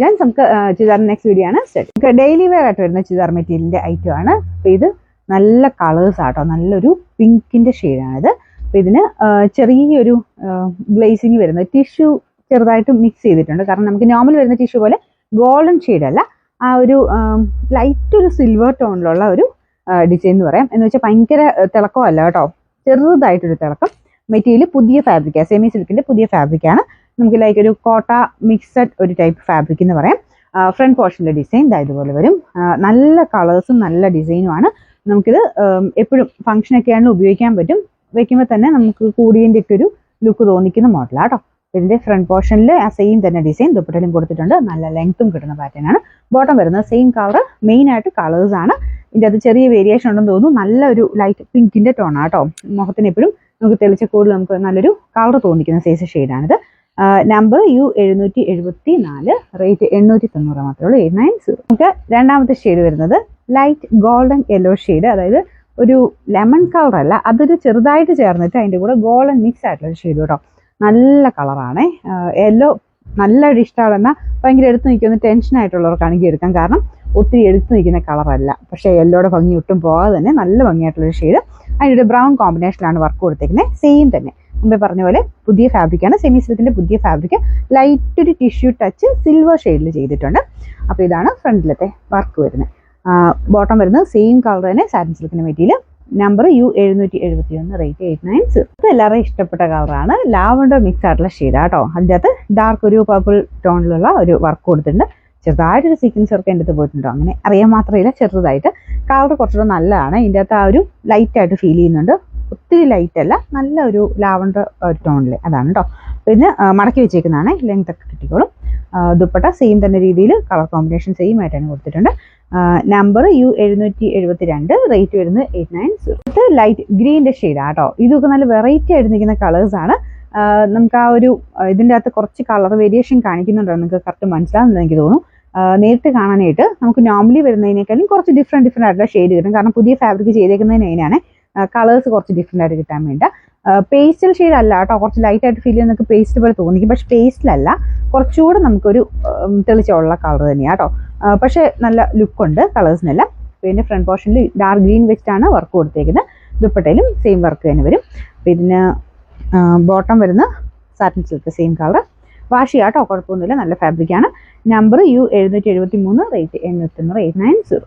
Gents നമുക്ക് churidar next video ആണ് നമുക്ക് ഡെയിലി വെയർ ആയിട്ട് വരുന്ന ചുരിദാർ മെറ്റീരിയലിന്റെ ഐറ്റം ആണ്. അപ്പൊ ഇത് നല്ല കളേഴ്സ് ആട്ടോ, നല്ലൊരു പിങ്കിന്റെ ഷെയ്ഡാണിത്. അപ്പൊ ഇതിന് ചെറിയൊരു ഗ്ലേസിങ് വരുന്ന ടിഷ്യൂ ചെറുതായിട്ട് മിക്സ് ചെയ്തിട്ടുണ്ട്. കാരണം നമുക്ക് നോർമൽ വരുന്ന ടിഷ്യൂ പോലെ ഗോൾഡൻ ഷെയ്ഡ് അല്ല, ആ ഒരു ലൈറ്റ് ഒരു സിൽവർ ടോണിലുള്ള ഒരു ഡിസൈൻ എന്ന് പറയാം. എന്ന് വെച്ചാൽ ഭയങ്കര തിളക്കമല്ല കേട്ടോ, ചെറുതായിട്ടൊരു തിളക്കം. മെറ്റീരിയൽ പുതിയ ഫാബ്രിക്കാണ്, സെമി സിൽക്കിന്റെ പുതിയ ഫാബ്രിക്കാണ്. നമുക്ക് ലൈക്ക് ഒരു കോട്ട മിക്സഡ് ഒരു ടൈപ്പ് ഫാബ്രിക് എന്ന് പറയാം. ഫ്രണ്ട് പോർഷനിലെ ഡിസൈൻ ഇതുപോലെ വരും. നല്ല കളേഴ്സും നല്ല ഡിസൈനുമാണ്. നമുക്കിത് എപ്പോഴും ഫംഗ്ഷനൊക്കെ ആണെങ്കിലും ഉപയോഗിക്കാൻ പറ്റും. വെക്കുമ്പോൾ തന്നെ നമുക്ക് കൂടിയതിൻ്റെ ഒക്കെ ഒരു ലുക്ക് തോന്നിക്കുന്ന മോഡലാണ് കേട്ടോ. ഇതിന്റെ ഫ്രണ്ട് പോർഷനിൽ ആ സെയിം തന്നെ ഡിസൈൻ ദുപ്പട്ടയിലും കൊടുത്തിട്ടുണ്ട്. നല്ല ലെങ്ത്തും കിട്ടുന്ന പാറ്റേൺ ആണ്. ബോട്ടം വരുന്നത് സെയിം കളർ, മെയിൻ ആയിട്ട് കളേഴ്സ് ആണ്. ഇതിൻ്റെ അത് ചെറിയ വേരിയേഷൻ ഉണ്ടെന്ന് തോന്നുന്നു. നല്ലൊരു ലൈറ്റ് പിങ്കിന്റെ ടോണാണ് കേട്ടോ. മുഖത്തിന് എപ്പോഴും നമുക്ക് തെളിച്ച കൂടുതൽ നമുക്ക് നല്ലൊരു കളർ തോന്നിക്കുന്ന സൈസ് ഷെയ്ഡാണിത്. നമ്പർ U774, റേറ്റ് 890 മാത്രമേ ഉള്ളൂ, 890. നമുക്ക് രണ്ടാമത്തെ ഷെയ്ഡ് വരുന്നത് ലൈറ്റ് ഗോൾഡൻ യെല്ലോ ഷെയ്ഡ്. അതായത് ഒരു ലെമൺ കളർ അല്ല, അതൊരു ചെറുതായിട്ട് ചേർന്നിട്ട് അതിൻ്റെ കൂടെ ഗോൾഡൻ മിക്സ് ആയിട്ടുള്ള ഷെയ്ഡ് കേട്ടോ. നല്ല കളറാണ്. യെല്ലോ നല്ലൊരു ഇഷ്ടമാണെന്നാൽ ഭയങ്കര എടുത്ത് നിൽക്കുന്ന ടെൻഷൻ ആയിട്ടുള്ളവർക്കാണെങ്കിൽ എടുക്കാം. കാരണം ഒത്തിരി എടുത്ത് നിൽക്കുന്ന കളറല്ല, പക്ഷേ യെല്ലോയുടെ ഭംഗി ഒട്ടും പോകാതെ തന്നെ നല്ല ഭംഗിയായിട്ടുള്ളൊരു ഷെയ്ഡ്. അതിൻ്റെ ബ്രൗൺ കോമ്പിനേഷനിലാണ് വർക്ക് കൊടുത്തേക്കുന്നത്. സെയിം തന്നെ മുമ്പേ പറഞ്ഞ പോലെ പുതിയ ഫാബ്രിക്കാണ്, സെമി സിൽക്കിന്റെ പുതിയ ഫാബ്രിക്. ലൈറ്റ് ഒരു ടിഷ്യൂ ടച്ച് സിൽവർ ഷെയ്ഡിൽ ചെയ്തിട്ടുണ്ട്. അപ്പോൾ ഇതാണ് ഫ്രണ്ടിലത്തെ വർക്ക് വരുന്നത്. ബോട്ടം വരുന്നത് സെയിം കളർ തന്നെ, സാറ്റിൻ സിൽക്കിന്റെ മെറ്റീരിയൽ. Number U771, rate 890. ഇത് എല്ലാവരും ഇഷ്ടപ്പെട്ട കളറാണ്. ലാവണ്ടർ മിക്സ് ആയിട്ടുള്ള ഷെയ്ഡ് കേട്ടോ. അതിൻ്റെ അകത്ത് ഡാർക്ക് ഒരു പർപ്പിൾ ടോണിലുള്ള ഒരു വർക്ക് കൊടുത്തിട്ടുണ്ട്. ചെറുതായിട്ടൊരു സീക്വൻസ് വർക്ക് എൻ്റെ അടുത്ത് പോയിട്ടുണ്ടോ അങ്ങനെ അറിയാൻ മാത്രമല്ല, ചെറുതായിട്ട്. കളർ കുറച്ചുകൂടെ നല്ലതാണ്. ഇതിൻ്റെ അകത്ത് ആ ഒരു ലൈറ്റായിട്ട് ഫീൽ ചെയ്യുന്നുണ്ട്. ഒത്തിരി ലൈറ്റ് അല്ല, നല്ല ഒരു ലാവണ്ടർ ടോണിൽ, അതാണ് കേട്ടോ. പിന്നെ മടക്കി വെച്ചേക്കുന്നതാണ്, ലെങ്ത് ഒക്കെ കിട്ടിക്കോളും. ദുപ്പട്ട സെയിം തന്നെ രീതിയിൽ കളർ കോമ്പിനേഷൻ സെയിം ആയിട്ടാണ് കൊടുത്തിട്ടുണ്ട്. നമ്പർ U772, റേറ്റ് വരുന്നത് 890. ലൈറ്റ് ഗ്രീൻ്റെ ഷെയ്ഡാണ് കേട്ടോ. ഇതൊക്കെ നല്ല വെറൈറ്റി ആയിട്ട് നിൽക്കുന്ന കളേഴ്സ് ആണ്. നമുക്ക് ആ ഒരു ഇതിൻ്റെ അകത്ത് കുറച്ച് കളർ വേരിയേഷൻ കാണിക്കുന്നുണ്ടോ നിങ്ങൾക്ക് കറക്റ്റ് മനസ്സിലാകുന്നത് എനിക്ക് തോന്നുന്നു. നേരിട്ട് കാണാനായിട്ട് നമുക്ക് നോർമലി വരുന്നതിനേക്കാളും കുറച്ച് ഡിഫറെൻറ്റ് ആയിട്ടുള്ള ഷെയ്ഡ് കിട്ടും. കാരണം പുതിയ ഫാബ്രിക് ചെയ്തേക്കുന്നതിന് അതിനാണ് കളേഴ്സ് കുറച്ച് ഡിഫറെൻ്റ് ആയിട്ട് കിട്ടാൻ വേണ്ട. പേസ്റ്റൽ ഷെയ്ഡ് അല്ല കേട്ടോ, കുറച്ച് ലൈറ്റ് ആയിട്ട് ഫീൽ ചെയ്യുന്ന നമുക്ക് പേസ്റ്റ് പോലെ തോന്നിക്കും. പക്ഷെ പേസ്റ്റിലല്ല, കുറച്ചുകൂടെ നമുക്കൊരു തെളിച്ചുള്ള കളർ തന്നെയാണ് കേട്ടോ. പക്ഷെ നല്ല ലുക്കുണ്ട് കളേഴ്സിനെല്ലാം. പിന്നെ ഫ്രണ്ട് പോർഷനിൽ ഡാർക്ക് ഗ്രീൻ വെച്ചിട്ടാണ് വർക്ക് കൊടുത്തേക്കുന്നത്. ദുപ്പട്ടയിലും സെയിം വർക്ക് തന്നെ വരും. പിന്നെ ബോട്ടം വരുന്ന satin silk same colour. Wash ചെയ്യാം കേട്ടോ, കുഴപ്പമൊന്നുമില്ല, നല്ല ഫാബ്രിക്കാണ്. Number U773, rate 890, 890.